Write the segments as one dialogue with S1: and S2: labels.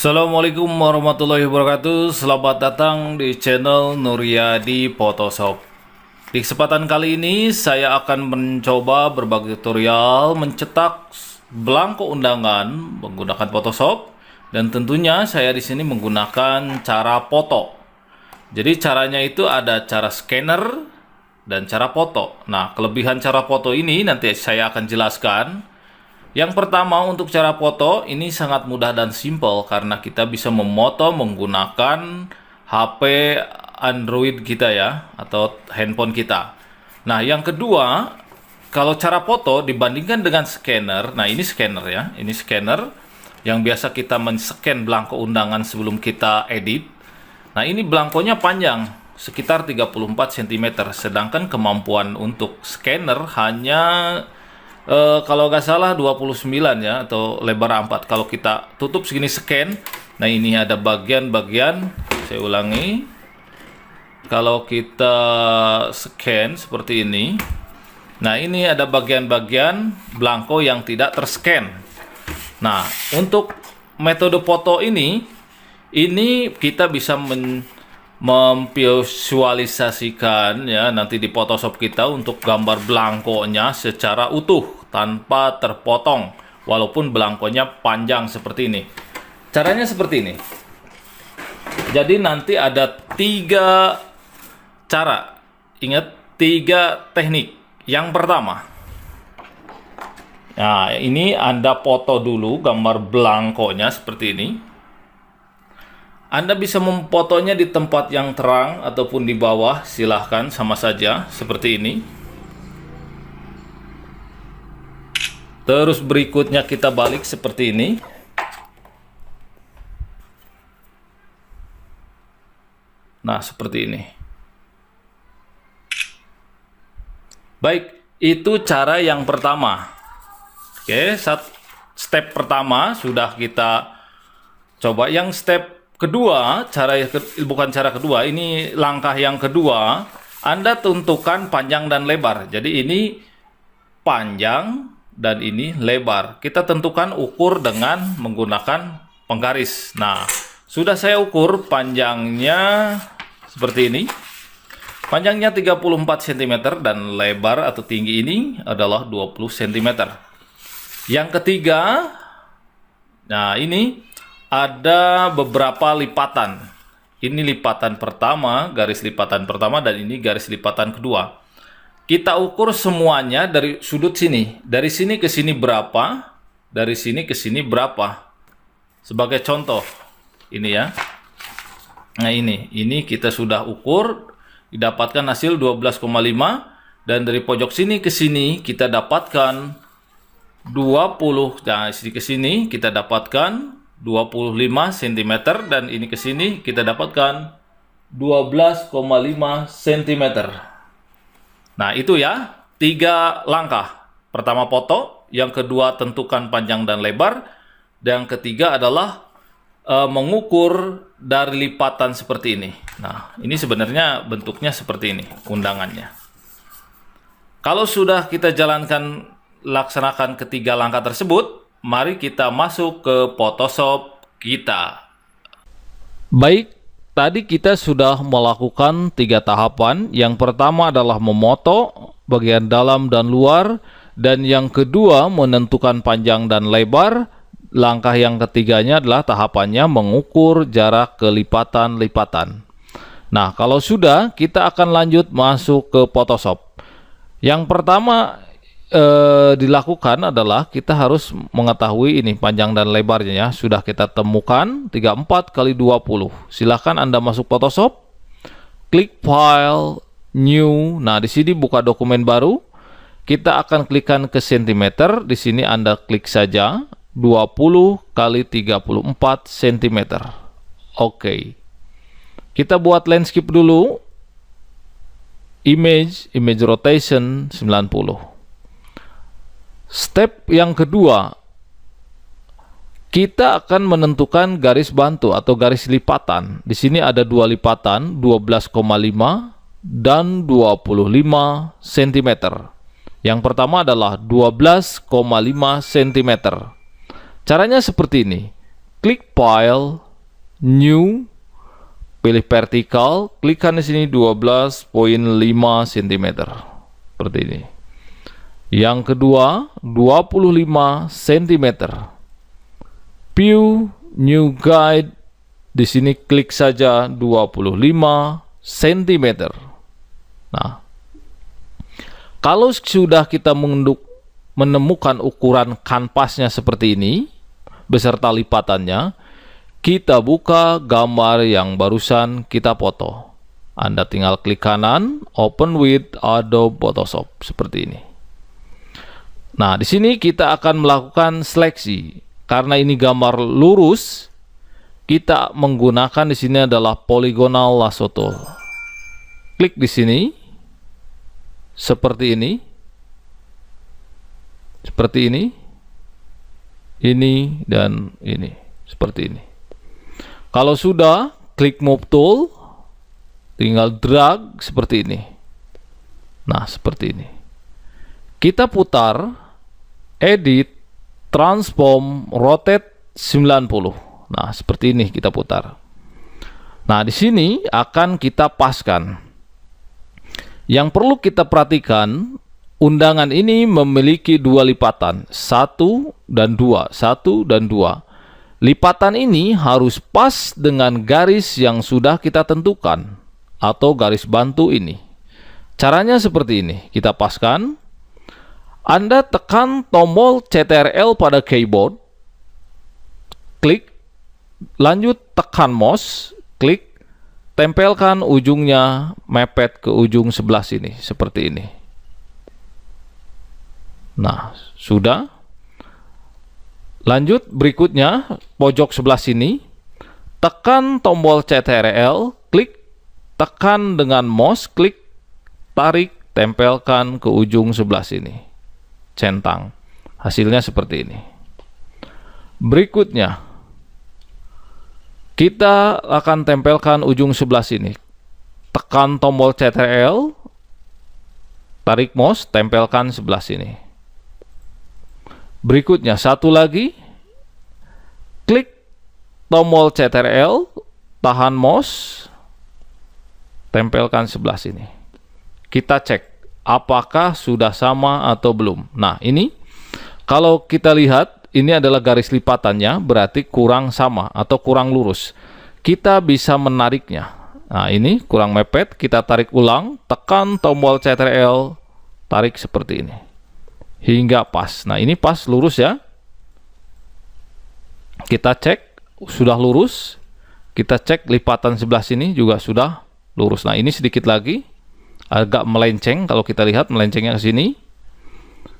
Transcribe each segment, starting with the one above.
S1: Assalamualaikum warahmatullahi wabarakatuh. Selamat datang di channel Nuryadi Photoshop. Di kesempatan kali ini saya akan mencoba berbagai tutorial mencetak belangko undangan menggunakan Photoshop, dan tentunya saya di sini menggunakan cara foto. Jadi caranya itu ada cara scanner dan cara foto. Nah, kelebihan cara foto ini nanti saya akan jelaskan. Yang pertama, untuk cara foto ini sangat mudah dan simpel karena kita bisa memoto menggunakan HP Android kita ya, atau handphone kita. Nah, yang kedua, kalau cara foto dibandingkan dengan scanner, nah ini scanner ya, ini scanner yang biasa kita men-scan belangko undangan sebelum kita edit. Nah, ini belangkonya panjang, sekitar 34 cm, sedangkan kemampuan untuk scanner hanya kalau nggak salah 29 ya, atau lebar 4. Kalau kita tutup segini scan, nah ini ada bagian-bagian, saya ulangi, kalau kita scan seperti ini, nah ini ada bagian-bagian belangko yang tidak terscan. Nah, untuk metode foto ini kita bisa memvisualisasikan ya nanti di Photoshop kita untuk gambar belangkonya secara utuh tanpa terpotong, walaupun belangkonya panjang seperti ini. Caranya seperti ini. Jadi nanti ada 3 cara. Ingat, 3 teknik. Yang pertama, nah ini Anda foto dulu gambar belangkonya seperti ini. Anda bisa memfotonya di tempat yang terang ataupun di bawah, silahkan, sama saja, seperti ini. Terus berikutnya kita balik seperti ini. Nah, seperti ini. Baik, itu cara yang pertama. Oke, step pertama sudah kita coba. Yang step kedua, bukan cara kedua, ini langkah yang kedua, Anda tentukan panjang dan lebar. Jadi ini panjang dan ini lebar. Kita tentukan ukur dengan menggunakan penggaris. Nah, sudah saya ukur panjangnya seperti ini. Panjangnya 34 cm dan lebar atau tinggi ini adalah 20 cm. Yang ketiga, nah ini ada beberapa lipatan. Ini lipatan pertama, garis lipatan pertama, dan ini garis lipatan kedua. Kita ukur semuanya dari sudut sini. Dari sini ke sini berapa, dari sini ke sini berapa. Sebagai contoh, ini ya. Nah ini kita sudah ukur, didapatkan hasil 12,5, dan dari pojok sini ke sini kita dapatkan 20. Nah, sini ke sini kita dapatkan 25 cm, dan ini ke sini kita dapatkan 12,5 cm. Nah, itu ya 3 langkah. Pertama foto, yang kedua tentukan panjang dan lebar, dan yang ketiga adalah mengukur dari lipatan seperti ini. Nah, ini sebenarnya bentuknya seperti ini undangannya. Kalau sudah kita laksanakan ketiga langkah tersebut, mari kita masuk ke Photoshop kita. Baik, tadi kita sudah melakukan 3 tahapan. Yang pertama adalah memoto bagian dalam dan luar, dan yang kedua menentukan panjang dan lebar. Langkah yang ketiganya adalah tahapannya mengukur jarak kelipatan-lipatan. Nah, kalau sudah, kita akan lanjut masuk ke Photoshop. Yang pertama dilakukan adalah kita harus mengetahui ini panjang dan lebarnya ya. Sudah kita temukan 34 kali 20. Silahkan Anda masuk Photoshop, klik File, New. Nah, di sini buka dokumen baru. Kita akan klikkan ke cm. Di sini Anda klik saja 20 kali 34 cm. Oke. Kita buat landscape dulu. Image rotation 90. Step yang kedua, kita akan menentukan garis bantu atau garis lipatan. Di sini ada 2 lipatan, 12,5 dan 25 cm. Yang pertama adalah 12,5 cm. Caranya seperti ini. klik File, New, pilih vertikal, klikkan di sini 12,5 cm. Seperti ini. Yang kedua, 25 cm. View, New Guide, di sini klik saja 25 cm. Nah, kalau sudah kita menemukan ukuran kanvasnya seperti ini, beserta lipatannya, kita buka gambar yang barusan kita foto. Anda tinggal klik kanan, Open with Adobe Photoshop, seperti ini. Nah, di sini kita akan melakukan seleksi. Karena ini gambar lurus, kita menggunakan di sini adalah polygonal lasso tool. Klik di sini, seperti ini, ini, dan ini, seperti ini. Kalau sudah, klik Move Tool, tinggal drag seperti ini. Nah, seperti ini. Kita putar, Edit, Transform, Rotate 90. Nah, seperti ini kita putar. Nah, di sini akan kita paskan. Yang perlu kita perhatikan, undangan ini memiliki dua lipatan, 1 dan 2, 1 dan 2. Lipatan ini harus pas dengan garis yang sudah kita tentukan, atau garis bantu ini. Caranya seperti ini, kita paskan. Anda tekan tombol CTRL pada keyboard, klik, lanjut tekan mouse, klik, tempelkan ujungnya mepet ke ujung sebelah sini, seperti ini. Nah, sudah. Lanjut, berikutnya, pojok sebelah sini, tekan tombol CTRL, klik, tekan dengan mouse, klik, tarik, tempelkan ke ujung sebelah sini. Centang. Hasilnya seperti ini. Berikutnya, kita akan tempelkan ujung sebelah sini. Tekan tombol CTRL, tarik mouse, tempelkan sebelah sini. Berikutnya, satu lagi, klik tombol CTRL, tahan mouse, tempelkan sebelah sini. Kita cek apakah sudah sama atau belum. Nah, ini kalau kita lihat, ini adalah garis lipatannya, berarti kurang sama atau kurang lurus. Kita bisa menariknya. Nah, ini kurang mepet, kita tarik ulang, tekan tombol CTRL, tarik seperti ini. Hingga pas. Nah, ini pas, lurus ya. Kita cek, sudah lurus. Kita cek lipatan sebelah sini juga sudah lurus. Nah, ini sedikit lagi. Agak melenceng, kalau kita lihat melencengnya ke sini.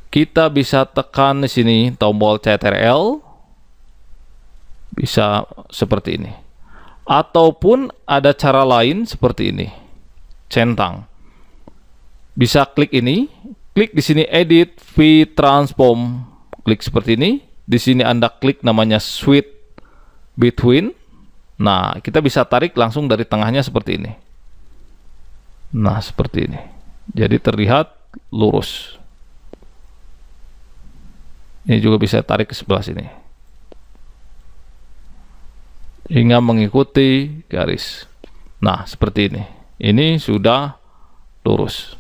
S1: Kita bisa tekan di sini tombol CTRL. Bisa seperti ini. Ataupun ada cara lain seperti ini. Centang. Bisa klik ini. Klik di sini Edit, V-Transform, klik seperti ini. Di sini Anda klik namanya Switch Between. Nah, kita bisa tarik langsung dari tengahnya seperti ini. Nah, seperti ini. Jadi terlihat lurus. Ini juga bisa tarik ke sebelah sini. Hingga mengikuti garis. Nah, seperti ini. Ini sudah lurus.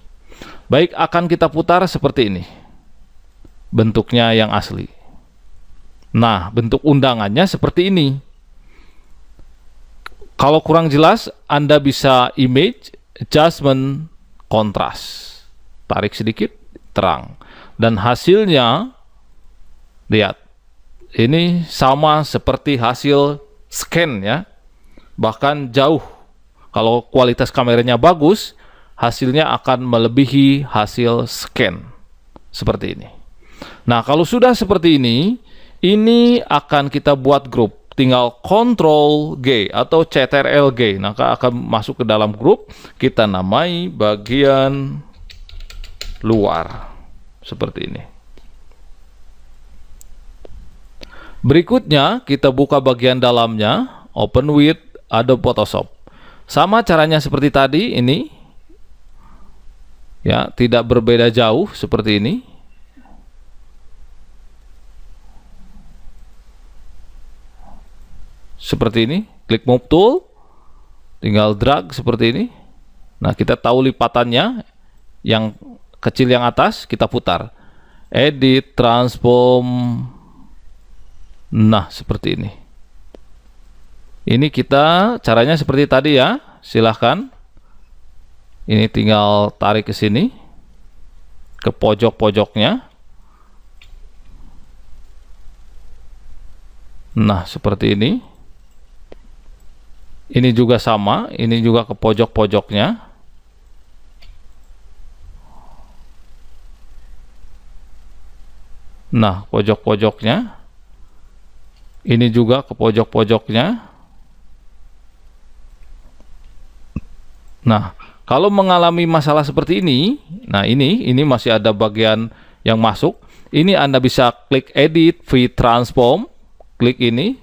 S1: Baik, akan kita putar seperti ini. Bentuknya yang asli. Nah, bentuk undangannya seperti ini. Kalau kurang jelas, Anda bisa image, adjustment, kontras. Tarik sedikit, terang. Dan hasilnya, lihat. Ini sama seperti hasil scan ya. Bahkan jauh. Kalau kualitas kameranya bagus, hasilnya akan melebihi hasil scan. Seperti ini. Nah, kalau sudah seperti ini akan kita buat grup. Tinggal Ctrl G atau CTRL G. Nah, akan masuk ke dalam grup. Kita namai bagian luar. Seperti ini. Berikutnya, kita buka bagian dalamnya. Open with Adobe Photoshop. Sama caranya seperti tadi, ini. Ya, tidak berbeda jauh seperti ini. seperti ini, klik move tool, tinggal drag seperti ini. Nah, kita tahu lipatannya, yang kecil yang atas kita putar, edit, transform. Nah, seperti ini. Ini kita caranya seperti tadi ya, silahkan. Ini tinggal tarik ke sini, ke pojok-pojoknya. Nah, seperti ini. Ini juga sama, ini juga ke pojok-pojoknya. Nah, pojok-pojoknya. Ini juga ke pojok-pojoknya. Nah, kalau mengalami masalah seperti ini, nah ini masih ada bagian yang masuk. Ini Anda bisa klik edit, V transform, klik ini.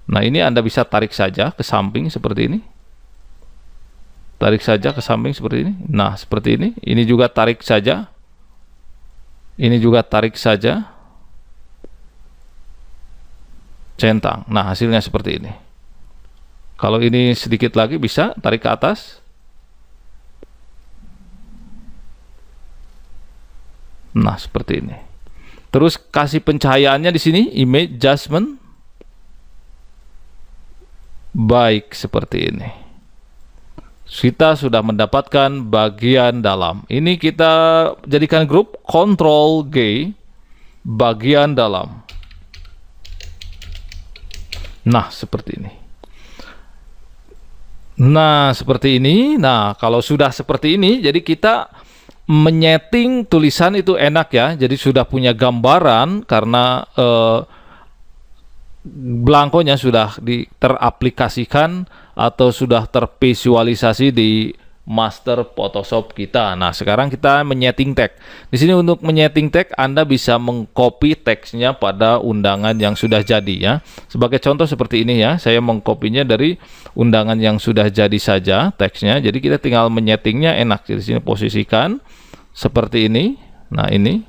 S1: Nah, ini Anda bisa tarik saja ke samping seperti ini. Tarik saja ke samping seperti ini. Nah, seperti ini. Ini juga tarik saja. Ini juga tarik saja, centang. Nah, hasilnya seperti ini. Kalau ini sedikit lagi bisa tarik ke atas. Nah, seperti ini. Terus kasih pencahayaannya di sini, image adjustment. Baik, seperti ini. Kita sudah mendapatkan bagian dalam. Ini kita jadikan grup Ctrl G, bagian dalam. Nah, seperti ini. Nah, seperti ini. Nah, kalau sudah seperti ini, jadi kita menyeting tulisan itu enak ya. Jadi sudah punya gambaran karena belangkonya sudah teraplikasikan atau sudah tervisualisasi di master Photoshop kita. Nah, sekarang kita menyeting tag. Di sini untuk menyeting tag Anda bisa mengcopy teksnya pada undangan yang sudah jadi ya. Sebagai contoh seperti ini ya, saya mengkopinya dari undangan yang sudah jadi saja teksnya. Jadi kita tinggal menyetingnya enak. Di sini posisikan seperti ini. Nah, ini.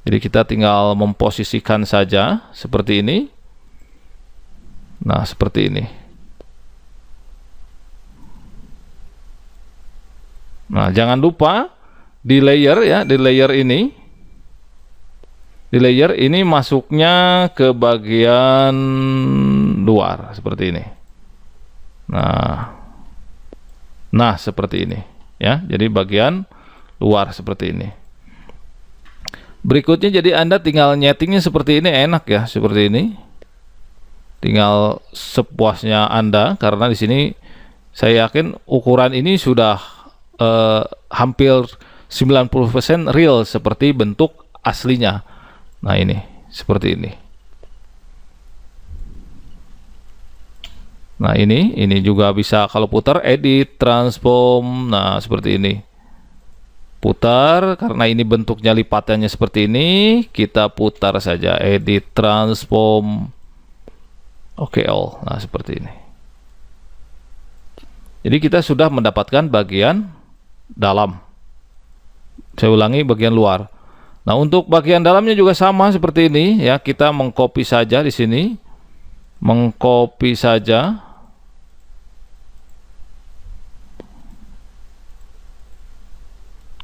S1: Jadi kita tinggal memposisikan saja seperti ini. Nah, seperti ini. Nah, jangan lupa di layer ya, di layer ini. Di layer ini masuknya ke bagian luar seperti ini. Nah, seperti ini ya. Jadi bagian luar seperti ini. Berikutnya jadi Anda tinggal nyetingnya seperti ini, enak ya, seperti ini. Tinggal sepuasnya Anda, karena di sini saya yakin ukuran ini sudah hampir 90% real seperti bentuk aslinya. Nah, ini seperti ini. Nah, ini juga bisa kalau putar edit, transform. Nah, seperti ini. Putar, karena ini bentuknya lipatannya seperti ini, kita putar saja edit, transform. Oke, all. Nah, seperti ini. Jadi kita sudah mendapatkan bagian dalam. Saya ulangi, bagian luar. Nah, untuk bagian dalamnya juga sama seperti ini ya. Kita mengcopy saja di sini. Mengcopy saja.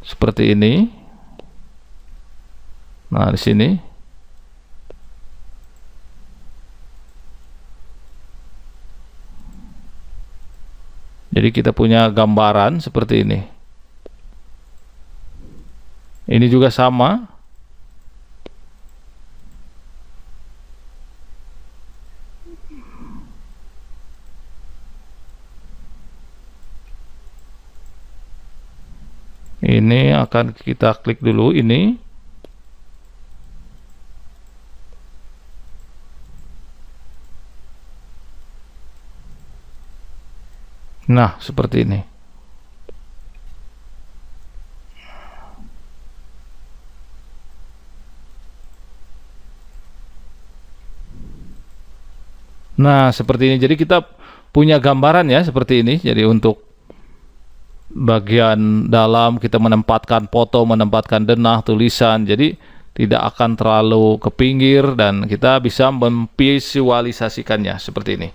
S1: Seperti ini. Nah, di sini. Jadi kita punya gambaran seperti ini. Ini juga sama. Ini akan kita klik dulu ini. Nah, seperti ini. Nah, seperti ini. Jadi kita punya gambaran ya, seperti ini. Jadi untuk bagian dalam kita menempatkan foto, menempatkan denah, tulisan. Jadi tidak akan terlalu ke pinggir, dan kita bisa memvisualisasikannya seperti ini.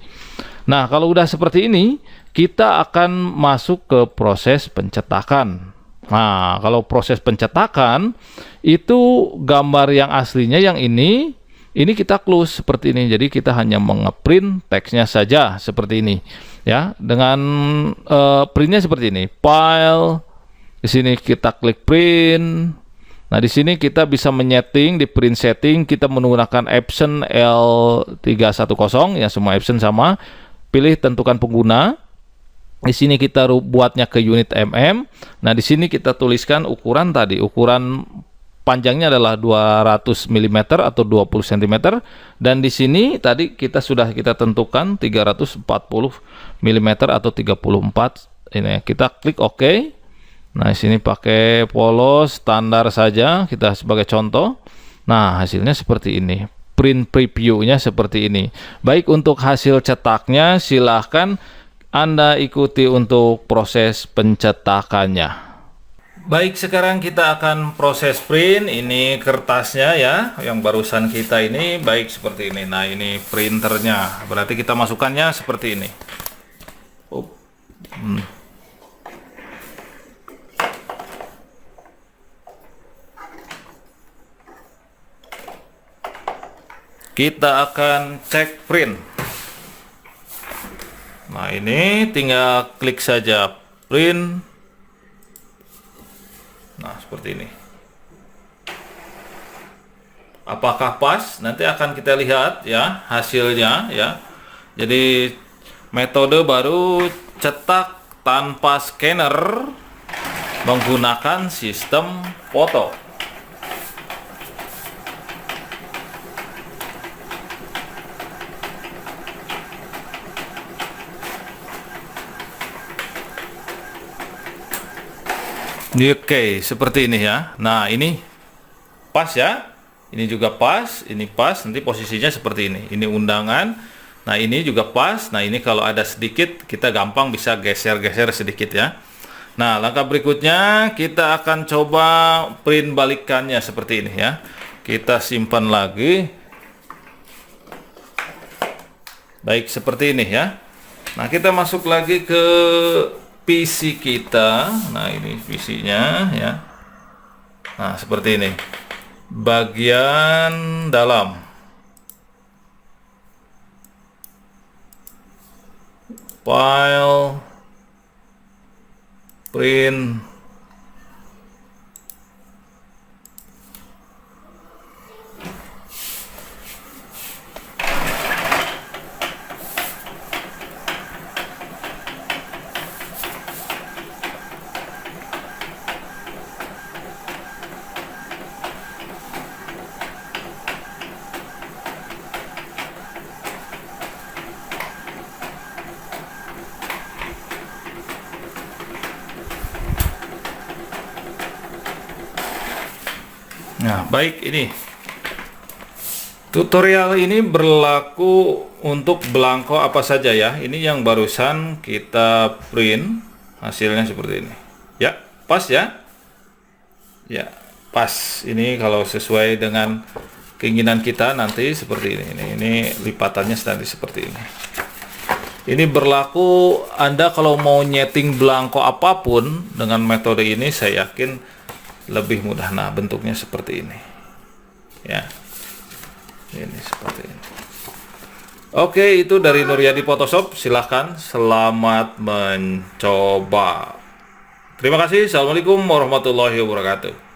S1: Nah, kalau udah seperti ini, kita akan masuk ke proses pencetakan. Nah, kalau proses pencetakan itu gambar yang aslinya yang ini kita close seperti ini. Jadi kita hanya mengeprint teksnya saja seperti ini, ya. Dengan printnya seperti ini. File, di sini kita klik print. Nah, di sini kita bisa menyeting di print setting, kita menggunakan Epson L310, ya, semua Epson sama. Pilih tentukan pengguna. Di sini kita buatnya ke unit mm. Nah, di sini kita tuliskan ukuran tadi. Ukuran panjangnya adalah 200 mm atau 20 cm. Dan di sini tadi sudah kita tentukan 340 mm atau 34. Ini kita klik OK. Nah, di sini pakai polos standar saja kita sebagai contoh. Nah, hasilnya seperti ini. Print previewnya seperti ini. Baik, untuk hasil cetaknya silahkan Anda ikuti untuk proses pencetakannya. Baik, sekarang kita akan proses print. Ini kertasnya, ya, yang barusan kita ini. Baik, seperti ini. Nah, ini printernya. Berarti kita masukkannya seperti ini. Kita akan cek print. Nah, ini tinggal klik saja print. Nah, seperti ini. Apakah pas? Nanti akan kita lihat, ya, hasilnya, ya. Jadi metode baru cetak tanpa scanner menggunakan sistem foto. Oke, seperti ini, ya. Nah, ini pas, ya. Ini juga pas, ini pas. Nanti posisinya seperti ini. Ini undangan. Nah, ini juga pas. Nah, ini kalau ada sedikit, kita gampang bisa geser-geser sedikit, ya. Nah, langkah berikutnya kita akan coba print balikannya seperti ini, ya. Kita simpan lagi. Baik, seperti ini, ya. Nah, kita masuk lagi ke PC kita. Nah, ini PC-nya, ya. Nah, seperti ini. Bagian dalam. File. Print. Nah, baik, ini tutorial ini berlaku untuk belangko apa saja, ya. Ini yang barusan kita print, hasilnya seperti ini. Ya, pas, ya. Ya, pas. Ini kalau sesuai dengan keinginan kita nanti seperti ini. Ini lipatannya tadi seperti ini. Ini berlaku Anda kalau mau nyeting belangko apapun dengan metode ini, saya yakin lebih mudah. Nah, bentuknya seperti ini, ya. Ini seperti ini. Oke, itu dari Nuryadi Photoshop. Silahkan, selamat mencoba. Terima kasih. Assalamualaikum warahmatullahi wabarakatuh.